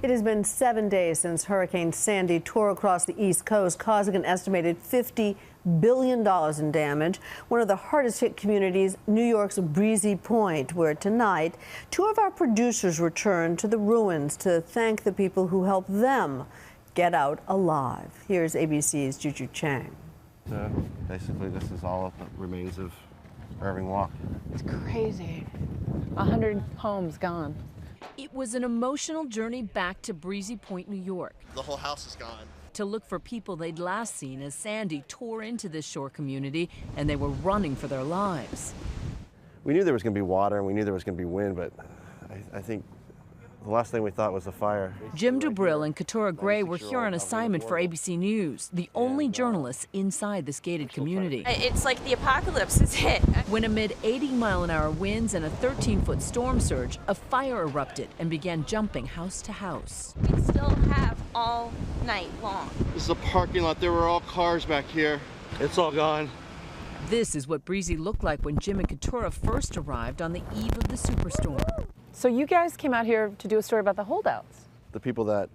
It has been 7 days since Hurricane Sandy tore across the East Coast, causing an estimated $50 billion in damage. One of the hardest hit communities, New York's Breezy Point, where tonight 2 of our producers returned to the ruins to thank the people who helped them get out alive. Here's ABC's Juju Chang. So basically, this is all of the remains of Irving Walk. It's crazy. 100 homes gone. It was an emotional journey back to Breezy Point, New York. The whole house is gone. To look for people they'd last seen as Sandy tore into this shore community and they were running for their lives. We knew there was going to be water and we knew there was going to be wind, but I think the last thing we thought was a fire. Jim DuBreuil and Keturah Gray were here on assignment for ABC News, the only journalists inside this gated community. It's like the apocalypse is hit. When amid 80-mile-an-hour winds and a 13-foot storm surge, a fire erupted and began jumping house to house. We still have all night long. This is a parking lot. There were all cars back here. It's all gone. This is what Breezy looked like when Jim and Keturah first arrived on the eve of the Superstorm. So you guys came out here to do a story about the holdouts. The people that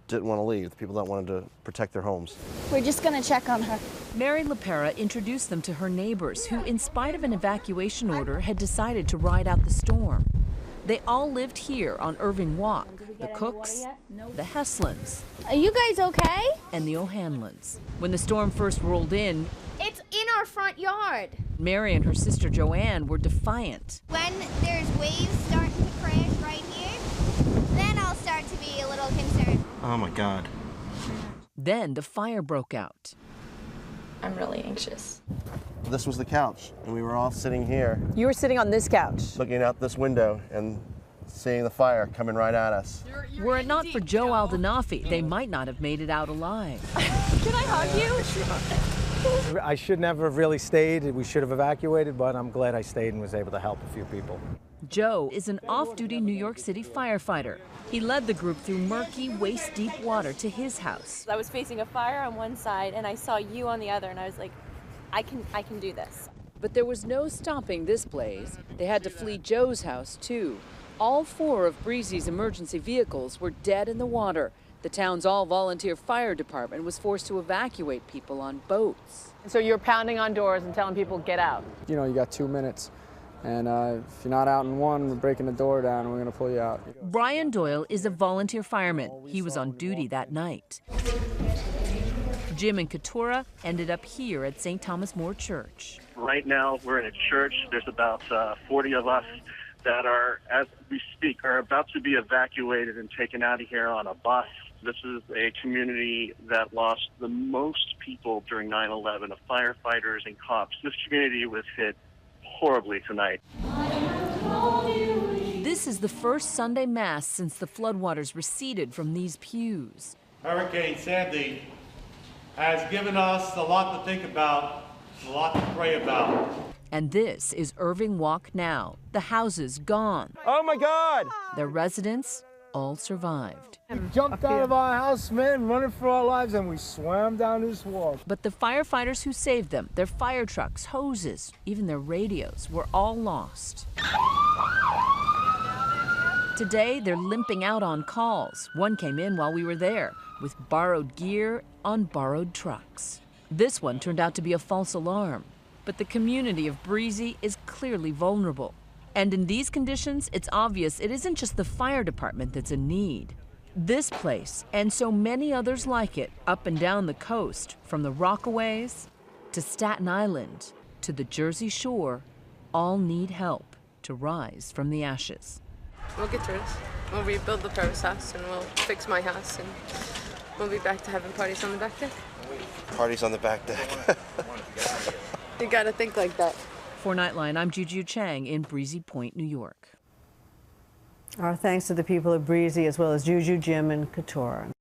didn't want to leave, the people that wanted to protect their homes. We're just going to check on her. Mary LaPera introduced them to her neighbors, who, in spite of an evacuation order, had decided to ride out the storm. They all lived here on Irving Walk, the Cooks, the Heslins. Are you guys okay? And the O'Hanlons. When the storm first rolled in, It's in our front yard. Mary and her sister Joanne were defiant. When there's waves starting to crash right here, then I'll start to be a little concerned. Oh my God. Then the fire broke out. I'm really anxious. This was the couch, and we were all sitting here, You were sitting on this couch. looking out this window and seeing the fire coming right at us. Were it not for Joe Aldenofi, they might not have made it out alive. Can I hug you? I should never have really stayed. We should have evacuated, but I'm glad I stayed and was able to help a few people. Joe is an off-duty New York City firefighter. He led the group through murky, waist-deep water to his house. I was facing a fire on one side and I saw you on the other and I was like, I can do this. But there was no stopping this blaze. They had to flee Joe's house, too. All 4 of Breezy's emergency vehicles were dead in the water. The town's all-volunteer fire department was forced to evacuate people on boats. So you're pounding on doors and telling people, get out. You know, you got 2 minutes, and if you're not out in 1, we're breaking the door down and we're going to pull you out. Brian Doyle is a volunteer fireman. He was on duty that night. Jim and Keturah ended up here at St. Thomas More Church. Right now, we're in a church. There's about 40 of us that are, as we speak, are about to be evacuated and taken out of here on a bus. This is a community that lost the most people during 9/11 of firefighters and cops. This community was hit horribly tonight. This is the first Sunday Mass since the floodwaters receded from these pews. Hurricane Sandy has given us a lot to think about, a lot to pray about. And this is Irving Walk now. The houses gone. Oh my God! Their residents all survived. We jumped out of our house, man, running for our lives, and we swam down this wall. But the firefighters who saved them, their fire trucks, hoses, even their radios, were all lost. Today, they're limping out on calls. One came in while we were there, with borrowed gear on borrowed trucks. This one turned out to be a false alarm. But the community of Breezy is clearly vulnerable. And in these conditions, it's obvious it isn't just the fire department that's in need. This place, and so many others like it, up and down the coast, from the Rockaways to Staten Island to the Jersey Shore, all need help to rise from the ashes. We'll get through this. We'll rebuild the Paris house and we'll fix my house and we'll be back to having parties on the back deck. Parties on the back deck. You gotta think like that. For Nightline, I'm Juju Chang in Breezy Point, New York. Our thanks to the people of Breezy, as well as Juju, Jim, and Keturah.